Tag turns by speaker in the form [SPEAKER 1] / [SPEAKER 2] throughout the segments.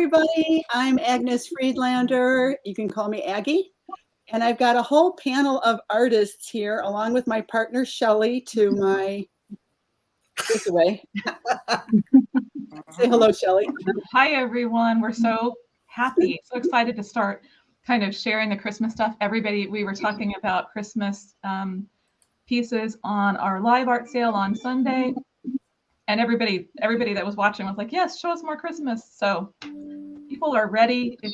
[SPEAKER 1] everybody. I'm Agnes Friedlander. You can call me Aggie. And I've got a whole panel of artists here, along with my partner, Shelly, to my this way. Say hello, Shelly.
[SPEAKER 2] Hi, everyone. We're so happy, so excited to start kind of sharing the Christmas stuff. Everybody, we were talking about Christmas pieces on our live art sale on Sunday. And everybody that was watching was like, yes, show us more Christmas. So people are ready. If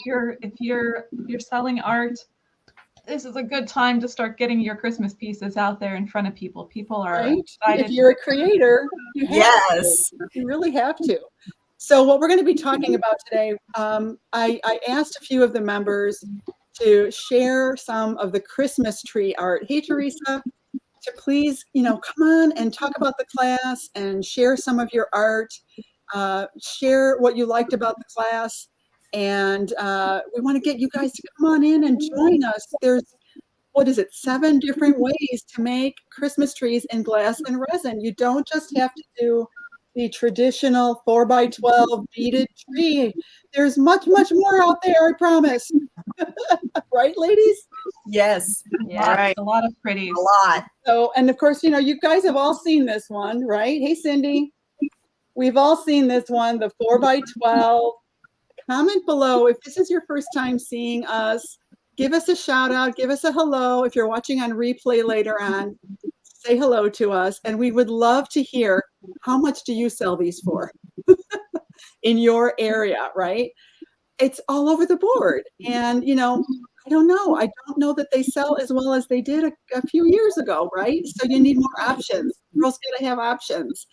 [SPEAKER 2] you're selling art, this is a good time to start getting your Christmas pieces out there in front of people. People are excited.
[SPEAKER 1] If you're a creator, you really have to. So what we're going to be talking about today, I asked a few of the members to share some of the Christmas tree art. Hey, Teresa, to please, come on and talk about the class and share some of your art, share what you liked about the class. And we want to get you guys to come on in and join us. There's, 7 different ways to make Christmas trees in glass and resin. You don't just have to do the traditional 4x12 beaded tree. There's much, much more out there, I promise. Right, ladies?
[SPEAKER 3] Yes.
[SPEAKER 2] Yeah, right. A lot of pretties.
[SPEAKER 3] A lot.
[SPEAKER 1] So, and of course, you guys have all seen this one, right? Hey, Cindy. We've all seen this one, the 4x12. Comment below if this is your first time seeing us. Give us a shout out. Give us a hello. If you're watching on replay later on, say hello to us. And we would love to hear, how much do you sell these for in your area, right? It's all over the board. And, I don't know. I don't know that they sell as well as they did a few years ago, right? So you need more options. Girls gotta have options.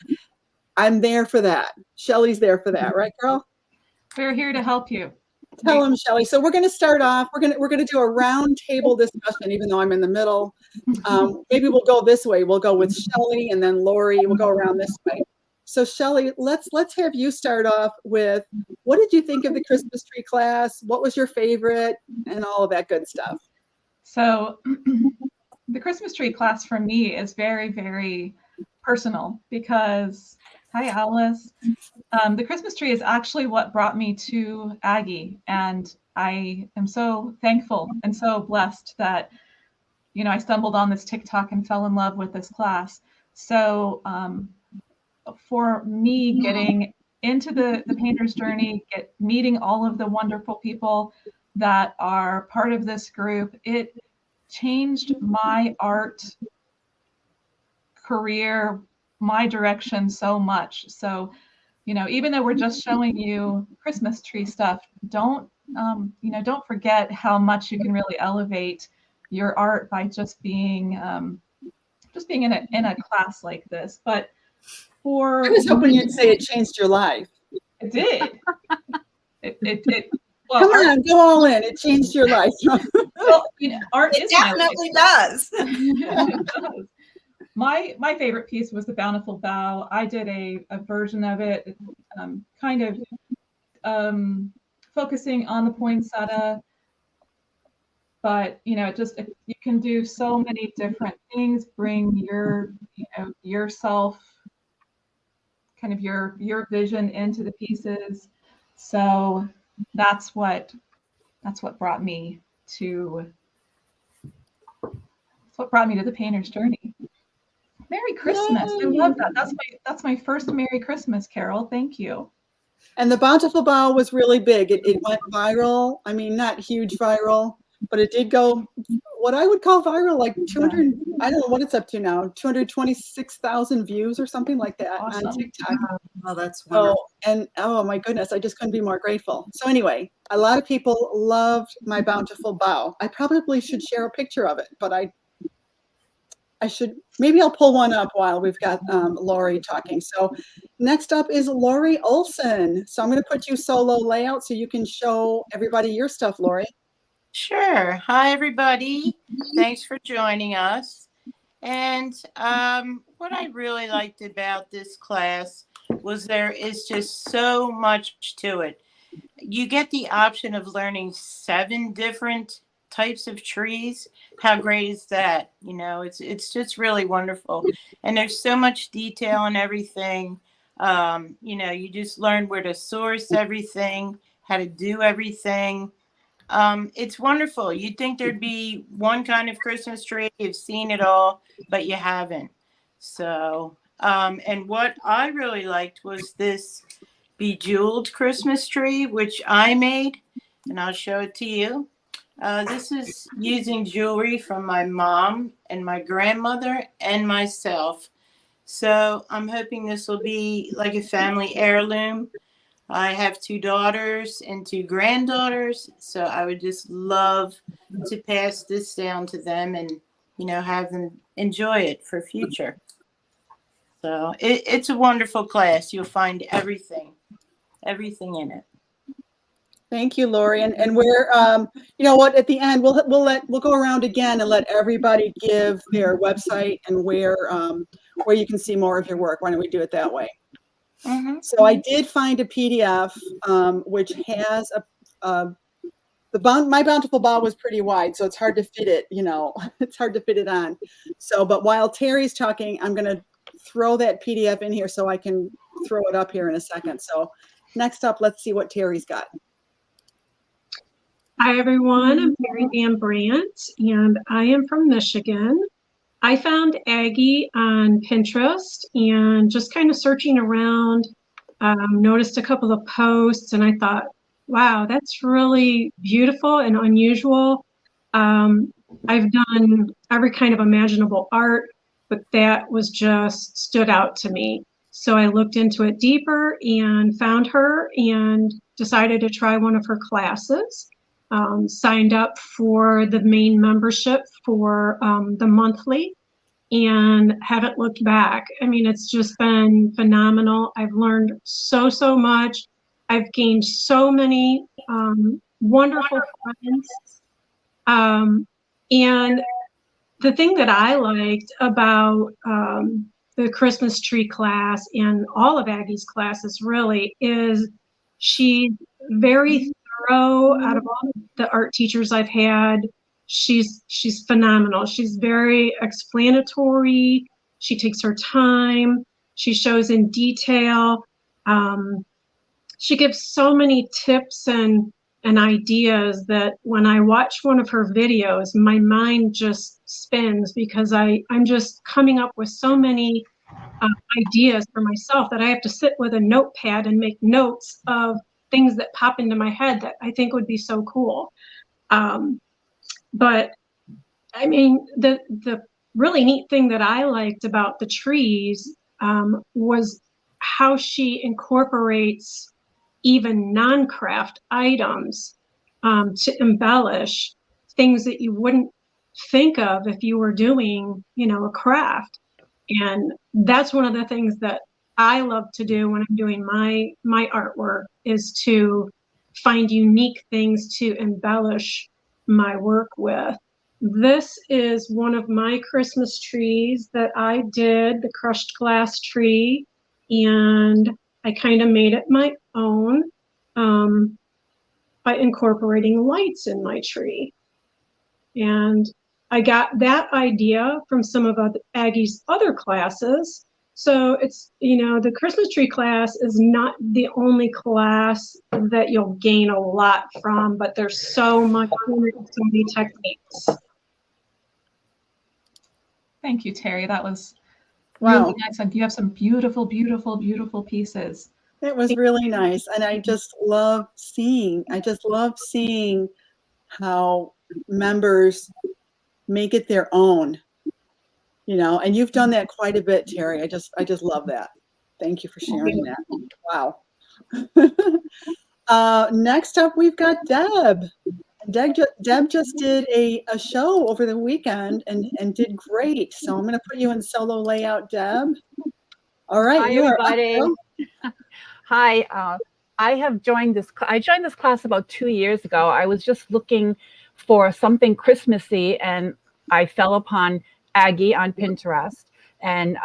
[SPEAKER 1] I'm there for that. Shelly's there for that, right, girl?
[SPEAKER 2] We're here to help you.
[SPEAKER 1] Tell them, Shelly. So we're going to start off. We're going to do a round table discussion, even though I'm in the middle. Maybe we'll go this way. We'll go with Shelly and then Lori. We'll go around this way. So Shelly, let's have you start off with, what did you think of the Christmas tree class? What was your favorite? And all of that good stuff.
[SPEAKER 2] So the Christmas tree class for me is very, very personal because, hi, Alice. The Christmas tree is actually what brought me to Aggie. And I am so thankful and so blessed that, I stumbled on this TikTok and fell in love with this class. So for me, getting into the painter's journey, meeting all of the wonderful people that are part of this group, it changed my art career, my direction so much. So, even though we're just showing you Christmas tree stuff, don't forget how much you can really elevate your art by just being in a class like this. But
[SPEAKER 1] I was hoping you'd say it changed your life.
[SPEAKER 2] It did. Well,
[SPEAKER 1] come on, go all in. It changed your life.
[SPEAKER 2] Well, art
[SPEAKER 3] it definitely does.
[SPEAKER 2] It does. My favorite piece was the Bountiful Bough. I did a version of it, kind of focusing on the poinsettia. But you can do so many different things. Bring your yourself, kind of your vision into the pieces. So that's what brought me to. That's what brought me to the painter's journey. Merry Christmas. Yay. I love that. That's my first Merry Christmas, Carol. Thank you.
[SPEAKER 1] And the Bountiful Bough was really big. It went viral. I mean, not huge viral, but it did go what I would call viral, like 200, I don't know what it's up to now, 226,000 views or something like that. Awesome. On TikTok.
[SPEAKER 3] Oh, that's wonderful.
[SPEAKER 1] Oh my goodness, I just couldn't be more grateful. So anyway, a lot of people loved my Bountiful Bough. I probably should share a picture of it, but I should, maybe I'll pull one up while we've got Lori talking. So next up is Lori Olson. So I'm going to put you solo layout so you can show everybody your stuff, Lori.
[SPEAKER 4] Sure. Hi, everybody. Thanks for joining us. And what I really liked about this class was there is just so much to it. You get the option of learning 7 different types of trees. How great is that? It's just really wonderful. And there's so much detail and everything. You just learn where to source everything, how to do everything. It's wonderful. You'd think there'd be one kind of Christmas tree. You've seen it all, but you haven't. So, and what I really liked was this bejeweled Christmas tree, which I made, and I'll show it to you. This is using jewelry from my mom and my grandmother and myself. So I'm hoping this will be like a family heirloom. I have 2 daughters and 2 granddaughters, so I would just love to pass this down to them and, have them enjoy it for future. So it's a wonderful class. You'll find everything in it.
[SPEAKER 1] Thank you, Lori. And we're, you know what, at the end, we'll go around again and let everybody give their website and where you can see more of your work. Why don't we do it that way?
[SPEAKER 4] Mm-hmm.
[SPEAKER 1] So I did find a PDF, which has my bountiful ball was pretty wide, so it's hard to fit it, it's hard to fit it on. So, but while Terry's talking, I'm going to throw that PDF in here so I can throw it up here in a second. So next up, let's see what Terry's got.
[SPEAKER 5] Hi, everyone. I'm Terri VanBrandt, and I am from Michigan. I found Aggie on Pinterest and just kind of searching around, noticed a couple of posts, and I thought, wow, that's really beautiful and unusual. I've done every kind of imaginable art, but that was just stood out to me. So I looked into it deeper and found her and decided to try one of her classes. Signed up for the main membership for the monthly and haven't looked back. I mean, it's just been phenomenal. I've learned so much. I've gained so many wonderful friends. And the thing that I liked about the Christmas tree class and all of Aggie's classes really is she's very thorough. Out of all the art teachers I've had, she's phenomenal. She's very explanatory. She takes her time. She shows in detail. She gives so many tips and ideas that when I watch one of her videos, my mind just spins because I'm just coming up with so many ideas for myself that I have to sit with a notepad and make notes of things that pop into my head that I think would be so cool. But I mean, the really neat thing that I liked about the trees was how she incorporates even non-craft items to embellish things that you wouldn't think of if you were doing, a craft. And that's one of the things that I love to do when I'm doing my artwork, is to find unique things to embellish my work with. This is one of my Christmas trees that I did, the crushed glass tree, and I kind of made it my own by incorporating lights in my tree. And I got that idea from some of Aggie's other classes. So it's, the Christmas tree class is not the only class that you'll gain a lot from, but there's so much, so many techniques.
[SPEAKER 2] Thank you, Terri. That was
[SPEAKER 1] Wow.
[SPEAKER 2] really nice. And you have some beautiful, beautiful, beautiful pieces.
[SPEAKER 1] It was really nice. And I just love seeing how members make it their own, and you've done that quite a bit, Terri. I just love that. Thank you for sharing that. Wow. Next up, we've got Deb. Deb just did a show over the weekend and did great. So I'm going to put you in solo layout, Deb. All right.
[SPEAKER 6] Hi, everybody. Hi. I joined this class about 2 years ago. I was just looking for something Christmassy, and I fell upon Aggie on Pinterest, and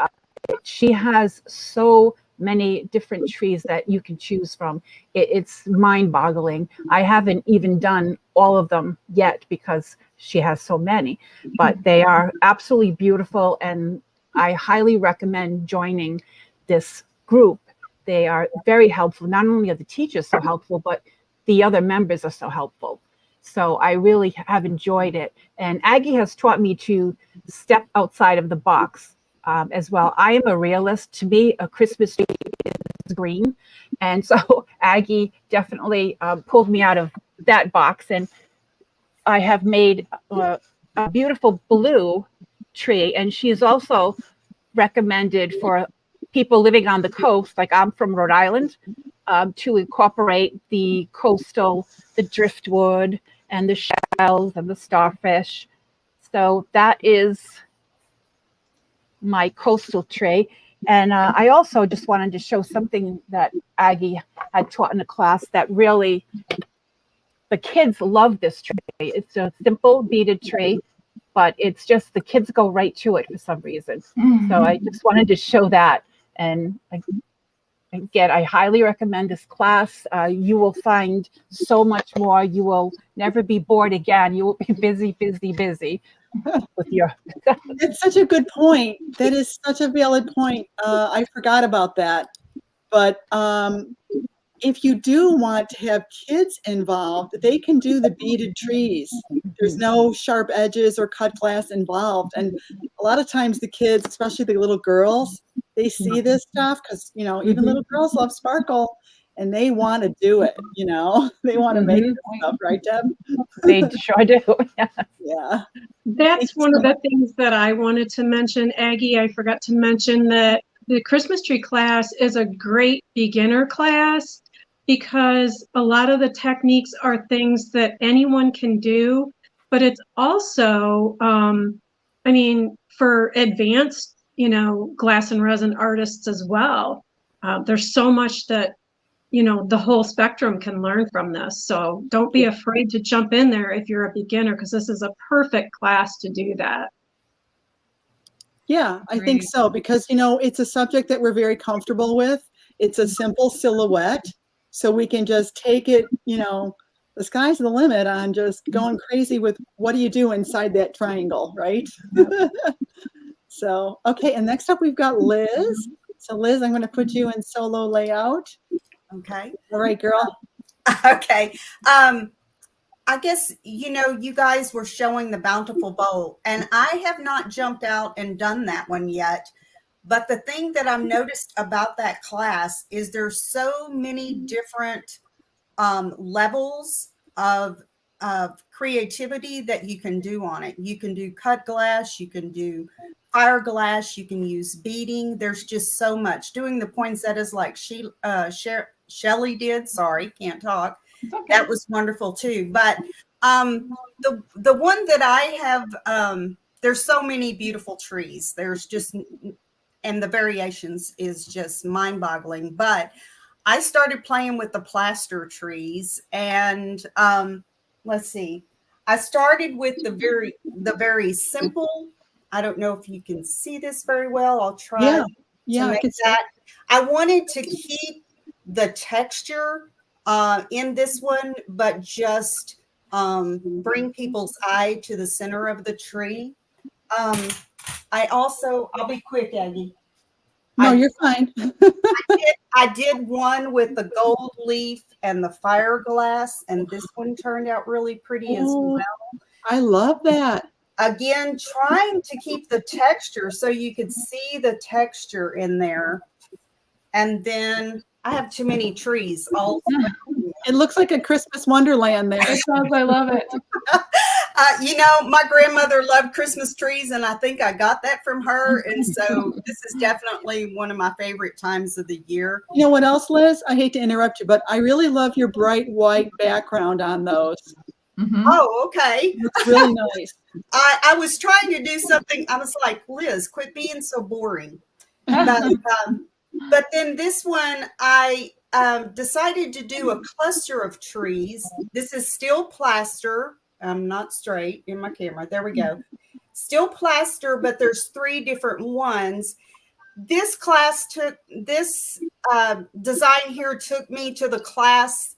[SPEAKER 6] she has so many different trees that you can choose from. It's mind-boggling. I haven't even done all of them yet because she has so many, but they are absolutely beautiful, and I highly recommend joining this group. They are very helpful. Not only are the teachers so helpful, but the other members are so helpful. So I really have enjoyed it. And Aggie has taught me to step outside of the box as well. I am a realist. To me, a Christmas tree is green. And so Aggie definitely pulled me out of that box. And I have made a beautiful blue tree. And she's also recommended for people living on the coast, like I'm from Rhode Island, to incorporate the coastal, the driftwood, and the shells and the starfish. So that is my coastal tree. And I also just wanted to show something that Aggie had taught in a class that really, the kids love this tree. It's a simple beaded tree, but it's just the kids go right to it for some reason. So I just wanted to show that. And again, I highly recommend this class. You will find so much more. You will never be bored again. You will be busy, busy, busy with your.
[SPEAKER 1] It's such a good point. That is such a valid point. I forgot about that. But if you do want to have kids involved, they can do the beaded trees. There's no sharp edges or cut glass involved. And a lot of times the kids, especially the little girls, they see this stuff because, you know, even little girls love sparkle and they want to do it, you know, they want to make this stuff, right, Deb?
[SPEAKER 6] They sure do.
[SPEAKER 1] Yeah.
[SPEAKER 5] That's one of the things that I wanted to mention, Aggie. I forgot to mention that the Christmas tree class is a great beginner class because a lot of the techniques are things that anyone can do, but it's also, I mean, for advanced, you know, glass and resin artists as well. There's so much that, you know, the whole spectrum can learn from this. So don't be afraid to jump in there if you're a beginner, because this is a perfect class to do that.
[SPEAKER 1] Yeah, I think so, because, you know, it's a subject that we're very comfortable with. It's a simple silhouette, so we can just take it, you know, the sky's the limit on just going crazy with what do you do inside that triangle, right? So, okay, and next up we've got Liz. So Liz, I'm going to put you in solo layout.
[SPEAKER 3] Okay.
[SPEAKER 1] All right, girl.
[SPEAKER 3] Okay. I guess, you know, you guys were showing the bountiful bowl, and I have not jumped out and done that one yet. But the thing that I've noticed about that class is there's so many different levels of creativity that you can do on it. You can do cut glass, you can do fire glass, you can use beading. There's just so much. Doing the poinsettias like Shelly did. Sorry, can't talk.
[SPEAKER 2] Okay.
[SPEAKER 3] That was wonderful too. But the one that I have, there's so many beautiful trees. There's just, and the variations is just mind-boggling. But I started playing with the plaster trees, and let's see. I started with the very simple. I don't know if you can see this very well. I'll try to make that. I wanted to keep the texture in this one, but just bring people's eye to the center of the tree. I'll be quick, Aggie.
[SPEAKER 1] No, you're fine.
[SPEAKER 3] I did one with the gold leaf and the fire glass, and this one turned out really pretty as well.
[SPEAKER 1] I love that.
[SPEAKER 3] Again, trying to keep the texture so you could see the texture in there. And then I have too many trees all
[SPEAKER 1] It looks like a Christmas wonderland there.
[SPEAKER 2] It does. I love it.
[SPEAKER 3] You know, my grandmother loved Christmas trees, and I think I got that from her. And so this is definitely one of my favorite times of the year.
[SPEAKER 1] You know what else, Liz? I hate to interrupt you, but I really love your bright white background on those.
[SPEAKER 2] Mm-hmm.
[SPEAKER 3] Oh, okay.
[SPEAKER 1] It's really nice.
[SPEAKER 3] I was trying to do something. I was like, Liz, quit being so boring. But then this one, I decided to do a cluster of trees. This is still plaster. I'm not straight in my camera. There we go. Still plaster, but there's 3 different ones. This class design here took me to the class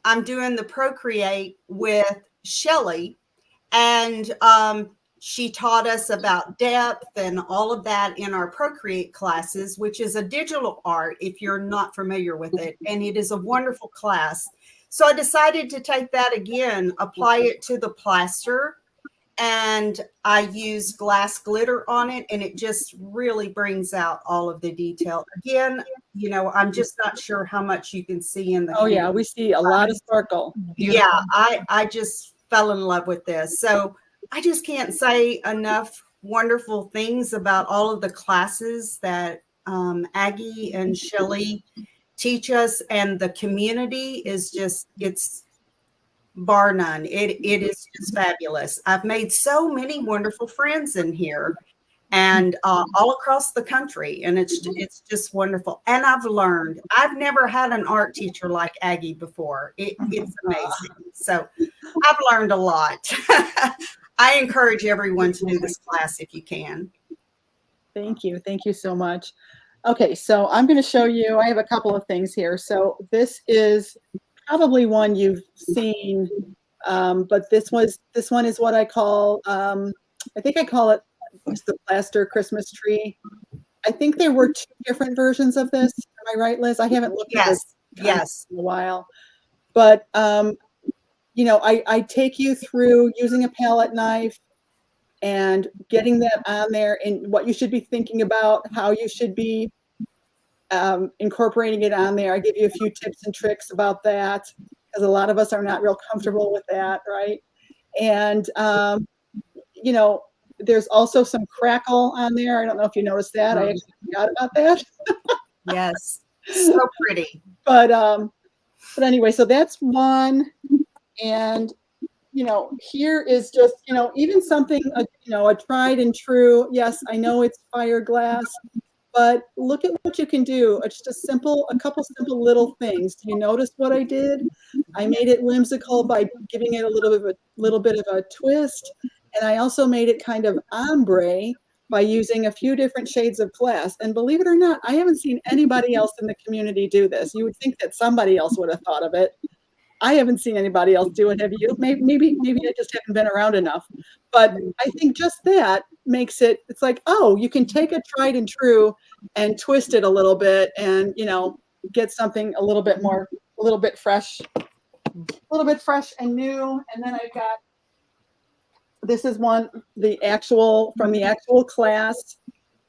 [SPEAKER 3] I'm doing the Procreate with Shelly. And she taught us about depth and all of that in our Procreate classes, which is a digital art if you're not familiar with it. And it is a wonderful class. So I decided to take that again, apply it to the plaster, and I use glass glitter on it, and it just really brings out all of the detail. Again, you know, I'm just not sure how much you can see in the
[SPEAKER 1] Oh yeah, we see a lot of sparkle.
[SPEAKER 2] Beautiful.
[SPEAKER 3] Yeah, I just fell in love with this. So I just can't say enough wonderful things about all of the classes that Aggie and Shelly teach us, and the community is just, it's bar none. It is just fabulous. I've made so many wonderful friends in here, and all across the country, and it's just wonderful. And I've learned. I've never had an art teacher like Aggie before. It's amazing. So I've learned a lot. I encourage everyone to do this class if you can.
[SPEAKER 1] Thank you. Thank you so much. Okay, so I'm going to show you, I have a couple of things here. So this is probably one you've seen, but this one is what I call, I think I call it just the plaster Christmas tree. I think there were 2 different versions of this. Am I right, Liz? I haven't looked at this in a while. But, you know, I take you through using a palette knife and getting that on there and what you should be thinking about, how you should be incorporating it on there. I give you a few tips and tricks about that, because a lot of us are not real comfortable with that, right? And, you know, there's also some crackle on there. I don't know if you noticed that. I actually forgot about that.
[SPEAKER 3] Yes, so pretty.
[SPEAKER 1] But anyway, so that's one. And, you know, here is just, you know, even something, you know, a tried and true. Yes, I know it's fiberglass, but look at what you can do. It's just a couple simple little things. Do you notice what I did? I made it whimsical by giving it a little bit of a twist. And I also made it kind of ombre by using a few different shades of glass. And believe it or not, I haven't seen anybody else in the community do this. You would think that somebody else would have thought of it. I haven't seen anybody else do it. Have you? Maybe I just haven't been around enough. But I think just that makes it, it's like, oh, you can take a tried and true and twist it a little bit and, you know, get something a little bit fresh and new. And then I've got, this is one, from the actual class,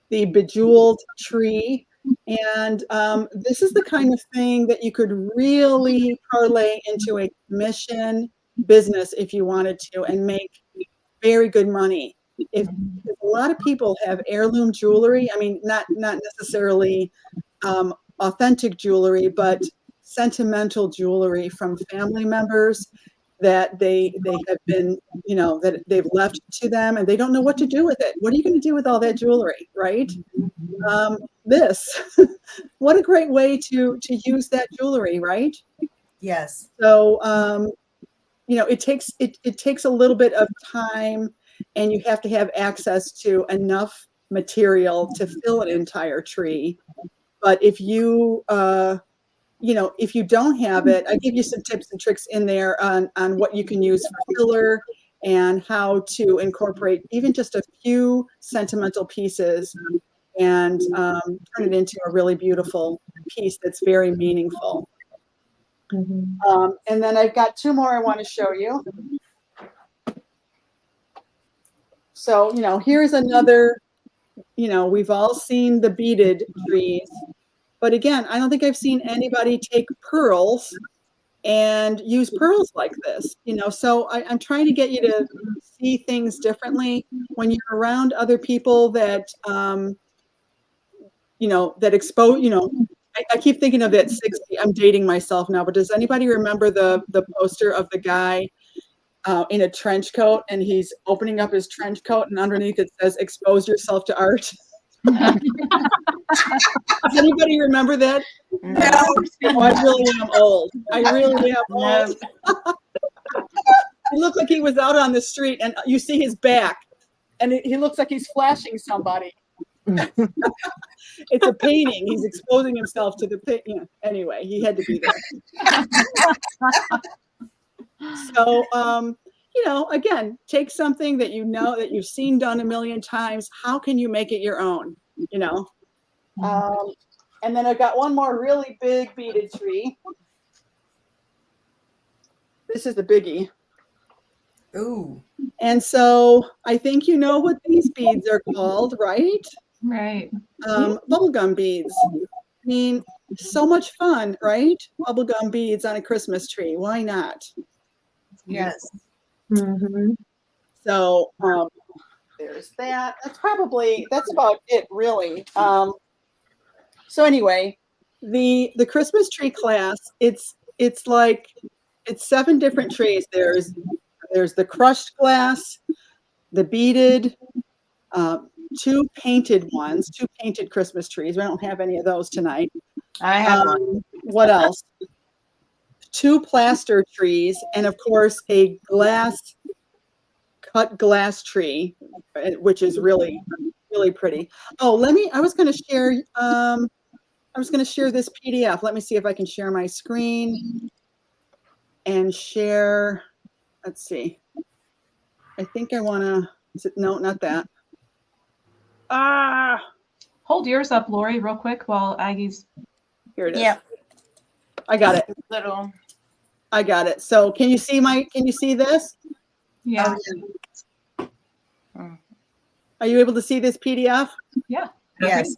[SPEAKER 1] the Bejeweled Tree. And this is the kind of thing that you could really parlay into a commission business if you wanted to, and make very good money. If a lot of people have heirloom jewelry, I mean, not necessarily authentic jewelry, but sentimental jewelry from family members that they have been, you know, that they've left to them, and they don't know what to do with it. What are you going to do with all that jewelry, right? What a great way to use that jewelry, right?
[SPEAKER 3] Yes.
[SPEAKER 1] So, you know, it takes a little bit of time, and you have to have access to enough material to fill an entire tree. But if you, you know, if you don't have it, I give you some tips and tricks in there on what you can use for filler and how to incorporate even just a few sentimental pieces and turn it into a really beautiful piece that's very meaningful. And then I've got 2 more I want to show you. So, you know, here's another, you know, we've all seen the beaded trees, but again, I don't think I've seen anybody take pearls and use pearls like this, you know. So I'm trying to get you to see things differently when you're around other people that, you know, that expose, you know, I keep thinking of that 60, I'm dating myself now, but does anybody remember the poster of the guy in a trench coat, and he's opening up his trench coat, and underneath it says, "Expose yourself to art"? Does anybody remember that?
[SPEAKER 3] No.
[SPEAKER 1] Oh, I really am old. I really am old. He looked like he was out on the street, and you see his back, and he looks like he's flashing somebody. It's a painting. He's exposing himself to the paint. You know, anyway, he had to be there. So, you know, again, take something that you know that you've seen done a million times. How can you make it your own? You know. And then I've got one more really big beaded tree. This is the biggie.
[SPEAKER 3] Ooh.
[SPEAKER 1] And so I think you know what these beads are called, right?
[SPEAKER 2] Right.
[SPEAKER 1] Bubblegum beads. I mean, so much fun, right? Bubblegum beads on a Christmas tree. Why not?
[SPEAKER 3] Yes.
[SPEAKER 5] Mhm.
[SPEAKER 1] So there's that. That's about it, really. So anyway, the Christmas tree class, it's 7 different trees. There's the crushed glass, the beaded, 2 painted ones, 2 painted Christmas trees. We don't have any of those tonight.
[SPEAKER 4] I have one.
[SPEAKER 1] What else? 2 plaster trees, and of course a cut glass tree, which is really, really pretty. Oh, I was going to share this PDF. Let me see if I can share my screen and share. Let's see. I think I want to. No, not that.
[SPEAKER 2] Hold yours up, Lori, real quick while Aggie's.
[SPEAKER 1] Here it is.
[SPEAKER 4] Yep.
[SPEAKER 1] I got it.
[SPEAKER 4] Little.
[SPEAKER 1] I got it. So can you see this?
[SPEAKER 2] Yeah.
[SPEAKER 1] Are you able to see this PDF?
[SPEAKER 2] Yeah.
[SPEAKER 3] Yes.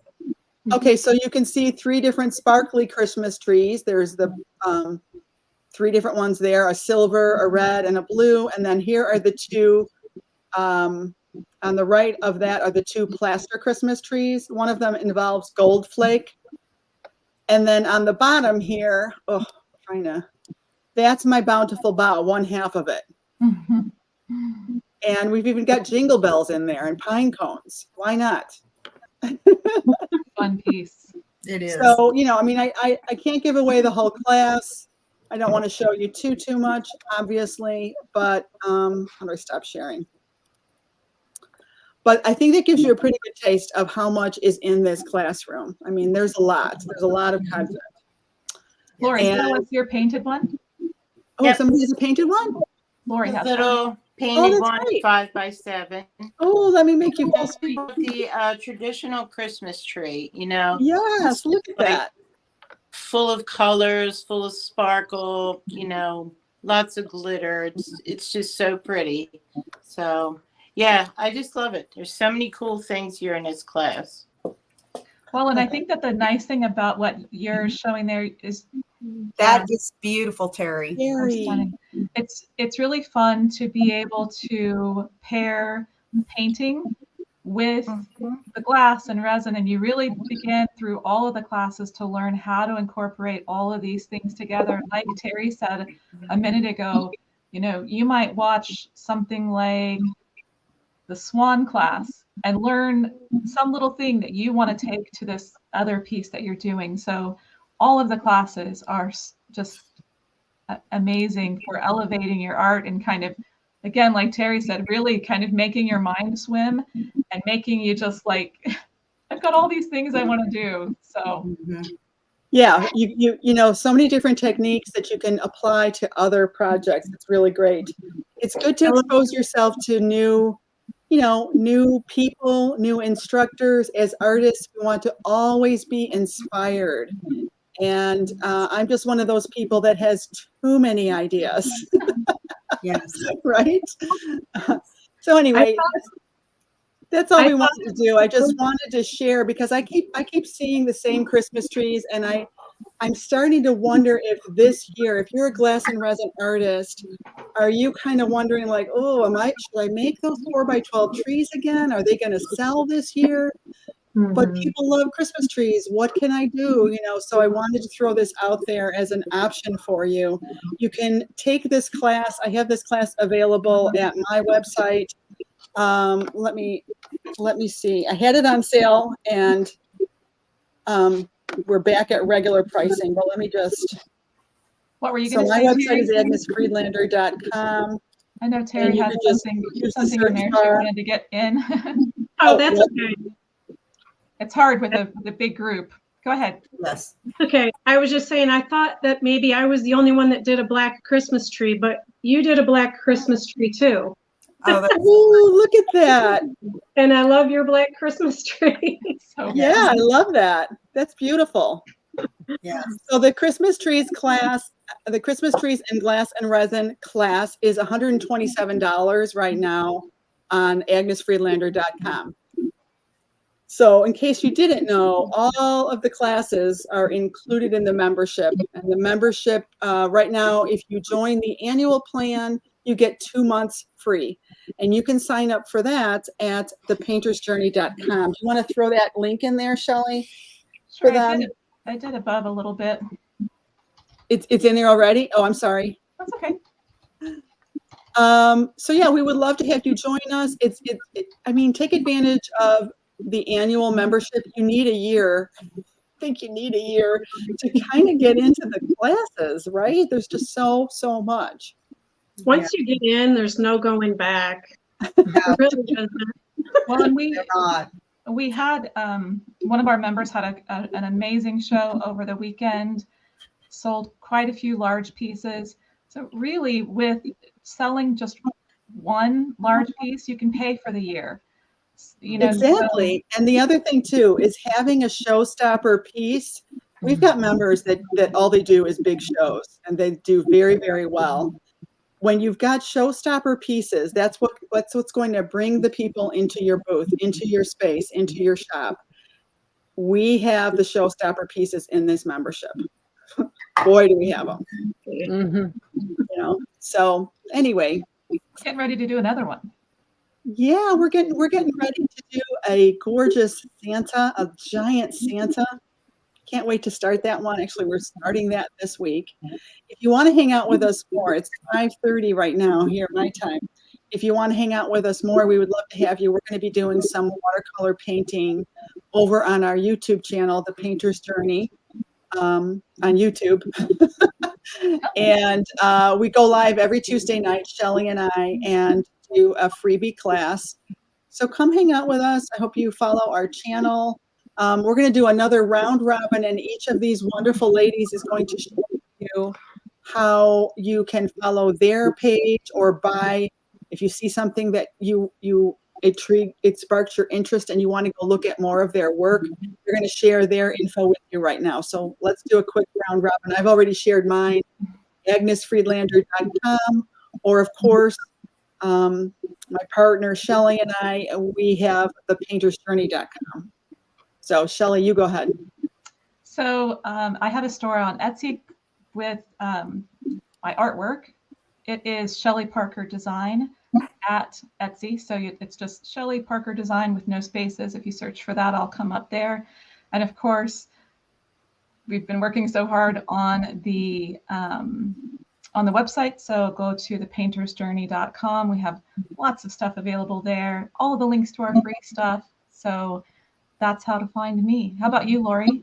[SPEAKER 1] Okay, so you can see 3 different sparkly Christmas trees. There's the 3 different ones there, a silver, a red, and a blue. And then here are the 2, on the right of that are the 2 plaster Christmas trees. One of them involves gold flake. And then on the bottom here, that's my bountiful bough, 1/2 of it. And we've even got jingle bells in there and pine cones. Why not?
[SPEAKER 2] Fun piece.
[SPEAKER 3] It is.
[SPEAKER 1] So, I mean, I can't give away the whole class. I don't want to show you too much, obviously, but how do I stop sharing? But I think that gives you a pretty good taste of how much is in this classroom. I mean, there's a lot. There's a lot of content.
[SPEAKER 2] Lori,
[SPEAKER 1] And-
[SPEAKER 2] that was your painted one?
[SPEAKER 1] Oh,
[SPEAKER 4] Yep.
[SPEAKER 1] somebody has a painted one?
[SPEAKER 2] Lori has one.
[SPEAKER 4] Little painted
[SPEAKER 1] that's
[SPEAKER 4] one,
[SPEAKER 1] great.
[SPEAKER 4] 5 by 7.
[SPEAKER 1] Oh, let me make you feel
[SPEAKER 4] That's
[SPEAKER 1] sweet.
[SPEAKER 4] the traditional Christmas tree,
[SPEAKER 1] Yes, look at
[SPEAKER 4] like-
[SPEAKER 1] that.
[SPEAKER 4] full of colors, full of sparkle, lots of glitter. It's just so pretty. So yeah, I just love it. There's so many cool things here in this class.
[SPEAKER 2] Well, and I think that the nice thing about what you're showing there is
[SPEAKER 3] That is beautiful, Terry.
[SPEAKER 1] Very.
[SPEAKER 2] stunning. It's really fun to be able to pair painting with the glass and resin, and you really begin through all of the classes to learn how to incorporate all of these things together. Like Terry said a minute ago, you might watch something like the Swan class and learn some little thing that you want to take to this other piece that you're doing. So all of the classes are just amazing for elevating your art and kind of, again, like Terry said, really kind of making your mind swim and making you just like, I've got all these things I want to do. So
[SPEAKER 1] Yeah, you so many different techniques that you can apply to other projects. It's really great. It's good to expose yourself to new people, new instructors. As artists, we want to always be inspired. And I'm just one of those people that has too many ideas.
[SPEAKER 3] Yes.
[SPEAKER 1] Right? So anyway, that's all we wanted to do. I just wanted to share because I keep seeing the same Christmas trees, and I'm starting to wonder if this year, if you're a glass and resin artist, are you kind of wondering like, oh, should I make those 4x12 trees again? Are they going to sell this year? But people love Christmas trees. What can I do? So I wanted to throw this out there as an option for you. You can take this class. I have this class available at my website. Let me see. I had it on sale, and we're back at regular pricing. But let me just.
[SPEAKER 2] what were you
[SPEAKER 1] So
[SPEAKER 2] going to
[SPEAKER 1] my
[SPEAKER 2] say?
[SPEAKER 1] website is
[SPEAKER 2] Terry?
[SPEAKER 1] agnesfriedlander.com.
[SPEAKER 2] I know Terry
[SPEAKER 1] you
[SPEAKER 2] has
[SPEAKER 1] could just
[SPEAKER 2] something
[SPEAKER 1] use the
[SPEAKER 2] in
[SPEAKER 1] search
[SPEAKER 2] there she
[SPEAKER 1] bar.
[SPEAKER 2] wanted to get in.
[SPEAKER 5] Oh, that's okay.
[SPEAKER 2] It's hard with the big group. Go ahead.
[SPEAKER 3] Yes.
[SPEAKER 5] Okay. I was just saying, I thought that maybe I was the only one that did a black Christmas tree, but you did a black Christmas tree too.
[SPEAKER 3] Oh, that's
[SPEAKER 1] Ooh, look at that.
[SPEAKER 5] And I love your black Christmas tree.
[SPEAKER 2] So
[SPEAKER 1] Yeah, I love that. That's beautiful.
[SPEAKER 3] Yes.
[SPEAKER 1] So the Christmas trees class, the Christmas trees and glass and resin class is $127 right now on agnesfriedlander.com. So in case you didn't know, all of the classes are included in the membership. And the membership right now, if you join the annual plan, you get 2 months free. And you can sign up for that at thepaintersjourney.com. Do you want to throw that link in there, Shelly?
[SPEAKER 2] Sure,
[SPEAKER 1] For them?
[SPEAKER 2] I did above a little bit.
[SPEAKER 1] It's in there already? Oh, I'm sorry.
[SPEAKER 2] That's okay.
[SPEAKER 1] So yeah, we would love to have you join us. I mean, take advantage of the annual membership. You need a year. I think you need a year to kind of get into the classes, right? There's just so much.
[SPEAKER 5] Once you get in, there's no going back. It really doesn't.
[SPEAKER 2] Well, and
[SPEAKER 3] They're not.
[SPEAKER 2] we had one of our members had an amazing show over the weekend, sold quite a few large pieces. So really, with selling just one large piece, you can pay for the year. You know,
[SPEAKER 1] Exactly. And the other thing too is having a showstopper piece. We've got members that all they do is big shows, and they do very, very well. When you've got showstopper pieces, that's what's going to bring the people into your booth, into your space, into your shop. We have the showstopper pieces in this membership. Boy, do we have them.
[SPEAKER 6] Mhm.
[SPEAKER 1] You know. So anyway,
[SPEAKER 2] getting ready to do another one.
[SPEAKER 1] yeah, we're getting ready to do a gorgeous Santa, a giant Santa. Can't wait to start that one. Actually, we're starting that this week. If you want to hang out with us more, it's 5:30 right now here at my time. If you want to hang out with us more, we would love to have you. We're going to be doing some watercolor painting over on our YouTube channel, The Painter's Journey, on YouTube. And we go live every Tuesday night, Shelly and I, and do a freebie class. So come hang out with us. I hope you follow our channel. We're going to do another round robin, and each of these wonderful ladies is going to show you how you can follow their page or buy. If you see something that it sparks your interest and you want to go look at more of their work, they're going to share their info with you right now. So let's do a quick round robin. I've already shared mine, agnesfriedlander.com, or of course, my partner Shelly and I, we have thepaintersjourney.com. So Shelly, you go ahead.
[SPEAKER 2] So I have a store on Etsy with my artwork. It is Shelly Parker Design at Etsy. So it's just Shelly Parker Design with no spaces. If you search for that, I'll come up there. And of course, we've been working so hard on the website. So go to thepaintersjourney.com. We have lots of stuff available there. All of the links to our free stuff. So that's how to find me. How about you, Lori?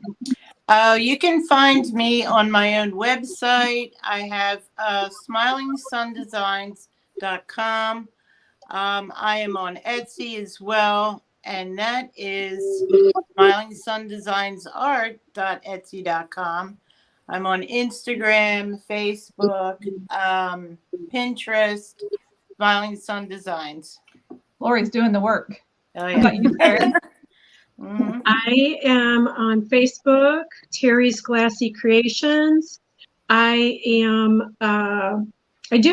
[SPEAKER 4] You can find me on my own website. I have smilingsundesigns.com. I am on Etsy as well, and that is smilingsundesignsart.etsy.com. I'm on Instagram, Facebook, Pinterest, Smiling Sun Designs.
[SPEAKER 2] Lori's doing the work.
[SPEAKER 4] Oh,
[SPEAKER 2] How
[SPEAKER 4] yeah.
[SPEAKER 2] about you, Terri?
[SPEAKER 4] Mhm.
[SPEAKER 5] I am on Facebook, Terry's Glassy Creations. I do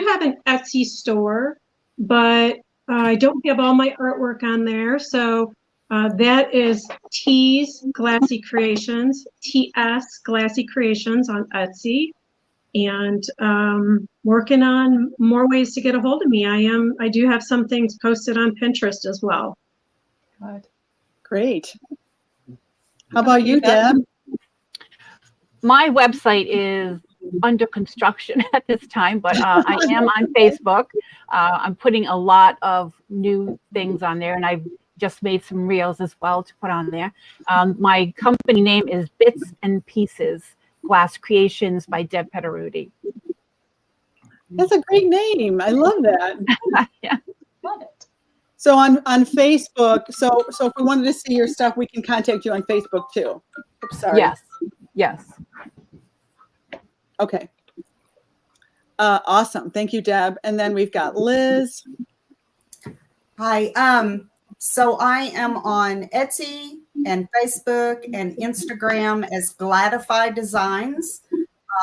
[SPEAKER 5] have an Etsy store, but I don't have all my artwork on there. So that is T's Glassy Creations, TS Glassy Creations on Etsy. And working on more ways to get a hold of me. I do have some things posted on Pinterest as well.
[SPEAKER 2] Good.
[SPEAKER 1] Great. How about you, Deb?
[SPEAKER 6] My website is under construction at this time, but I am on Facebook. I'm putting a lot of new things on there, and I've just made some reels as well to put on there. My company name is Bits and Pieces Glass Creations by Deb Petaruti.
[SPEAKER 1] That's a great name. I love that.
[SPEAKER 6] Yeah.
[SPEAKER 2] Love it.
[SPEAKER 1] So on Facebook, so if we wanted to see your stuff, we can contact you on Facebook too. Oops, sorry.
[SPEAKER 6] Yes.
[SPEAKER 1] Okay. Awesome. Thank you, Deb. And then we've got Liz.
[SPEAKER 3] Hi. So I am on Etsy and Facebook and Instagram as Gladify Designs.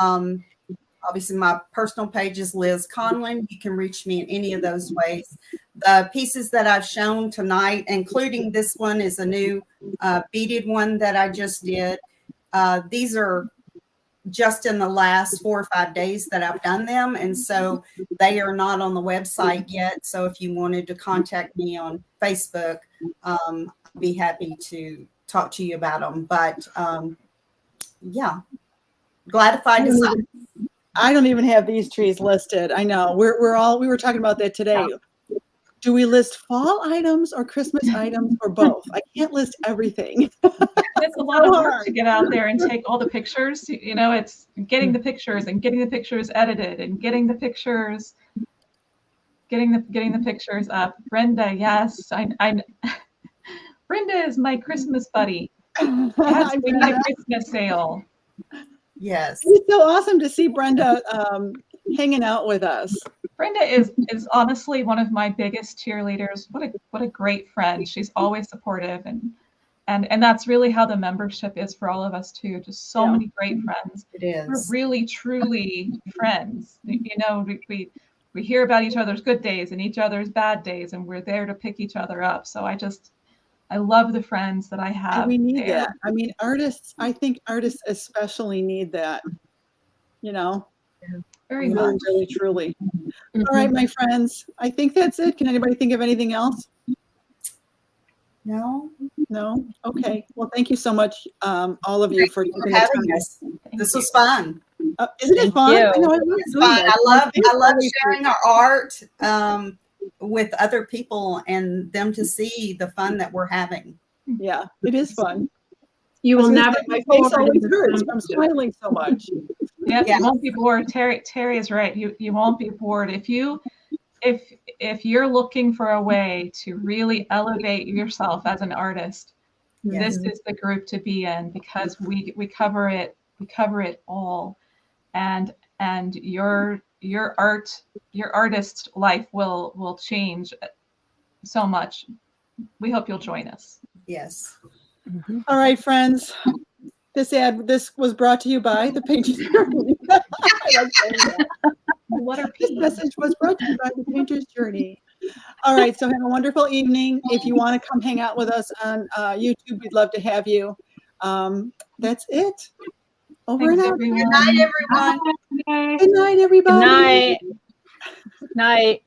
[SPEAKER 3] Obviously, my personal page is Liz Conlon. You can reach me in any of those ways. The pieces that I've shown tonight, including this one, is a new beaded one that I just did. These are just in the last 4 or 5 days that I've done them. And so they are not on the website yet. So if you wanted to contact me on Facebook, I'd be happy to talk to you about them. But yeah, Gladify Design.
[SPEAKER 1] I don't even have these trees listed. I know we were talking about that today. Do we list fall items or Christmas items or both? I can't list everything.
[SPEAKER 2] It's a lot of work to get out there and take all the pictures. You know, it's getting the pictures and getting the pictures edited and getting the pictures up. Brenda, yes, I Brenda is my Christmas buddy. Yes, we need a Christmas sale.
[SPEAKER 3] Yes.
[SPEAKER 1] It's so awesome to see Brenda hanging out with us.
[SPEAKER 2] Brenda is honestly one of my biggest cheerleaders. What a great friend. She's always supportive, and that's really how the membership is for all of us too. Just so many great friends.
[SPEAKER 3] It is.
[SPEAKER 2] We're really truly friends. You know, we hear about each other's good days and each other's bad days, and we're there to pick each other up. So I love the friends that I have.
[SPEAKER 1] And we need
[SPEAKER 2] there.
[SPEAKER 1] that. I mean, I think artists especially need that, you know,
[SPEAKER 2] Very much.
[SPEAKER 1] really, truly. All right, my friends, I think that's it. Can anybody think of anything else?
[SPEAKER 3] No.
[SPEAKER 1] No? Okay. Well, thank you so much, all of you, for
[SPEAKER 3] having us. This was fun.
[SPEAKER 1] Isn't it fun?
[SPEAKER 6] you.
[SPEAKER 1] I know,
[SPEAKER 3] It's fun. I love sharing our art with other people and them to see the fun that we're having.
[SPEAKER 1] Yeah, it is fun.
[SPEAKER 5] You will never
[SPEAKER 1] My
[SPEAKER 5] be
[SPEAKER 1] face
[SPEAKER 5] bored
[SPEAKER 1] always
[SPEAKER 5] in
[SPEAKER 1] hurts.
[SPEAKER 5] this
[SPEAKER 1] I'm
[SPEAKER 5] membership.
[SPEAKER 1] smiling so much.
[SPEAKER 2] Yes,
[SPEAKER 3] Yeah.
[SPEAKER 2] you won't be bored. Terry is right. You won't be bored. If you're looking for a way to really elevate yourself as an artist,
[SPEAKER 3] Yes.
[SPEAKER 2] this is the group to be in, because we cover it all, and your artist life will change so much. We hope you'll join us.
[SPEAKER 3] Yes.
[SPEAKER 1] All right, friends. This was brought to you by the Painter's Journey. I like saying that.
[SPEAKER 2] What are
[SPEAKER 1] This message was brought to you by the Painter's Journey. All right, so have a wonderful evening. If you want to come hang out with us on YouTube, we'd love to have you. That's it. Over
[SPEAKER 2] Thanks,
[SPEAKER 1] and out.
[SPEAKER 2] everyone.
[SPEAKER 3] Good night, everyone.
[SPEAKER 5] Okay.
[SPEAKER 1] Good night,
[SPEAKER 6] Good
[SPEAKER 1] everybody.
[SPEAKER 6] night. Night.